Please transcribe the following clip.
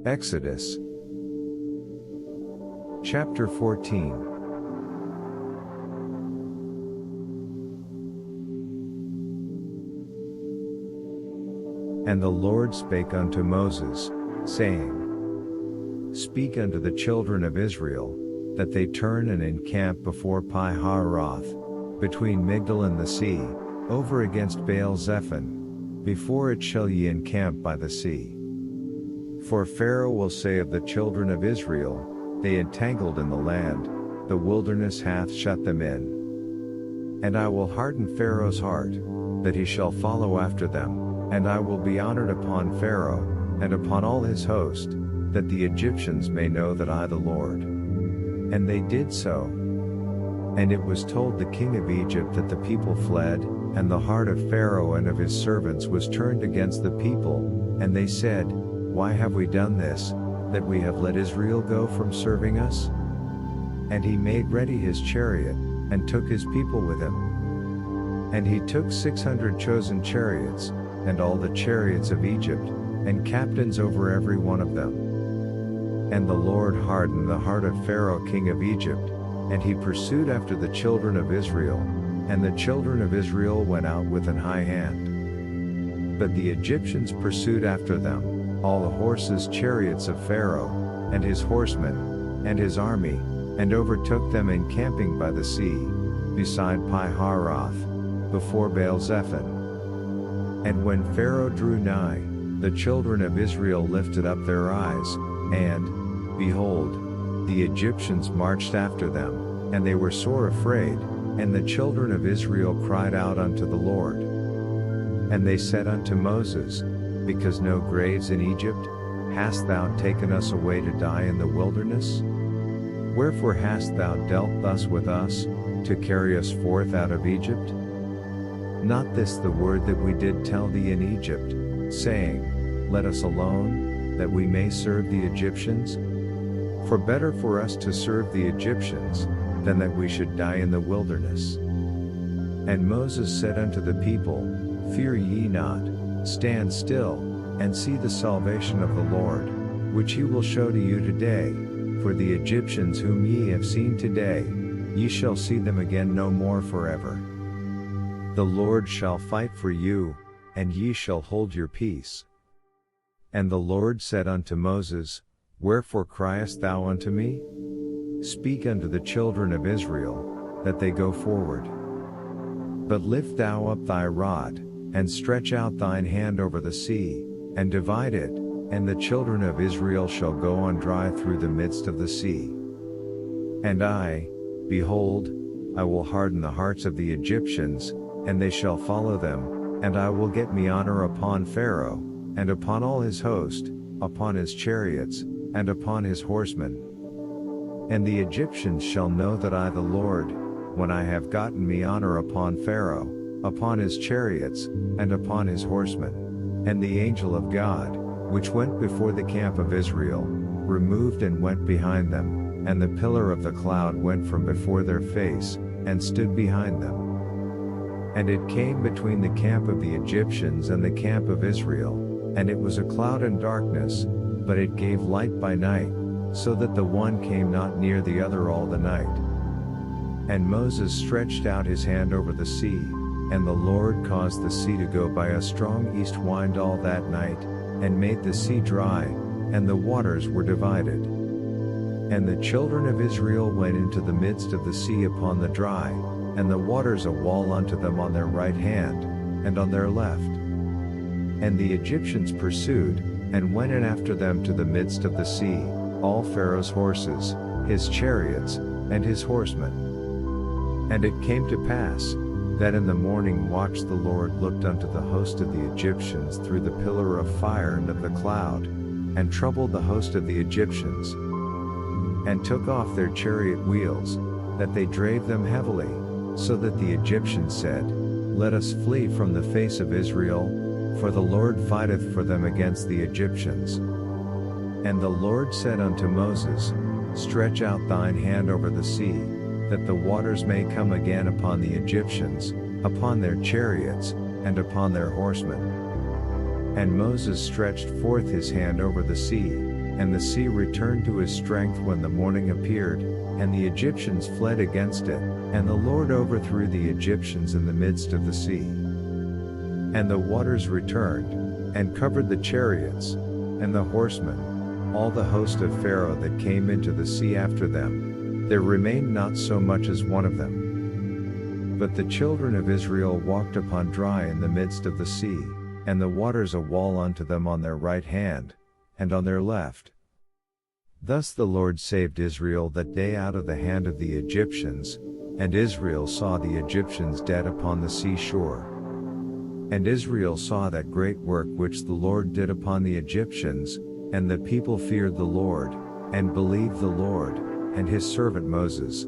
Exodus chapter 14. And the Lord spake unto Moses, saying, Speak unto the children of Israel, that they turn and encamp before Pi-hahiroth, between Migdol and the sea, over against Baal-zephon, before it shall ye encamp by the sea. For Pharaoh will say of the children of Israel, They entangled in the land, the wilderness hath shut them in. And I will harden Pharaoh's heart, that he shall follow after them, and I will be honored upon Pharaoh, and upon all his host, that the Egyptians may know that I the Lord. And they did so. And it was told the king of Egypt that the people fled, and the heart of Pharaoh and of his servants was turned against the people, and they said, Why have we done this, that we have let Israel go from serving us? And he made ready his chariot, and took his people with him. And he took 600 chosen chariots, and all the chariots of Egypt, and captains over every one of them. And the Lord hardened the heart of Pharaoh king of Egypt, and he pursued after the children of Israel, and the children of Israel went out with an high hand. But the Egyptians pursued after them, all the horses chariots of Pharaoh, and his horsemen, and his army, and overtook them encamping by the sea, beside Pi-hahiroth, before Baal-zephon. And when Pharaoh drew nigh, the children of Israel lifted up their eyes, and, behold, the Egyptians marched after them, and they were sore afraid, and the children of Israel cried out unto the Lord. And they said unto Moses, Because no graves in Egypt, hast thou taken us away to die in the wilderness? Wherefore hast thou dealt thus with us, to carry us forth out of Egypt? Not this the word that we did tell thee in Egypt, saying, Let us alone, that we may serve the Egyptians? For better for us to serve the Egyptians, than that we should die in the wilderness. And Moses said unto the people, Fear ye not, stand still, and see the salvation of the Lord, which he will show to you today, for the Egyptians whom ye have seen today, ye shall see them again no more forever. The Lord shall fight for you, and ye shall hold your peace. And the Lord said unto Moses, Wherefore criest thou unto me? Speak unto the children of Israel, that they go forward. But lift thou up thy rod, and stretch out thine hand over the sea, and divide it, and the children of Israel shall go on dry through the midst of the sea. And I, behold, I will harden the hearts of the Egyptians, and they shall follow them, and I will get me honor upon Pharaoh, and upon all his host, upon his chariots, and upon his horsemen. And the Egyptians shall know that I the Lord, when I have gotten me honor upon Pharaoh, upon his chariots, and upon his horsemen. And the angel of God, which went before the camp of Israel, removed and went behind them, and the pillar of the cloud went from before their face, and stood behind them. And it came between the camp of the Egyptians and the camp of Israel, and it was a cloud and darkness, but it gave light by night, so that the one came not near the other all the night. And Moses stretched out his hand over the sea, and the Lord caused the sea to go by a strong east wind all that night, and made the sea dry, and the waters were divided. And the children of Israel went into the midst of the sea upon the dry, and the waters a wall unto them on their right hand, and on their left. And the Egyptians pursued, and went in after them to the midst of the sea, all Pharaoh's horses, his chariots, and his horsemen. And it came to pass, that in the morning watch the Lord looked unto the host of the Egyptians through the pillar of fire and of the cloud, and troubled the host of the Egyptians, and took off their chariot wheels, that they drave them heavily, so that the Egyptians said, Let us flee from the face of Israel, for the Lord fighteth for them against the Egyptians. And the Lord said unto Moses, Stretch out thine hand over the sea, that the waters may come again upon the Egyptians, upon their chariots, and upon their horsemen. And Moses stretched forth his hand over the sea, and the sea returned to his strength when the morning appeared, and the Egyptians fled against it, and the Lord overthrew the Egyptians in the midst of the sea. And the waters returned, and covered the chariots, and the horsemen, all the host of Pharaoh that came into the sea after them, there remained not so much as one of them. But the children of Israel walked upon dry in the midst of the sea, and the waters a wall unto them on their right hand, and on their left. Thus the Lord saved Israel that day out of the hand of the Egyptians, and Israel saw the Egyptians dead upon the sea shore. And Israel saw that great work which the Lord did upon the Egyptians, and the people feared the Lord, and believed the Lord, and his servant Moses,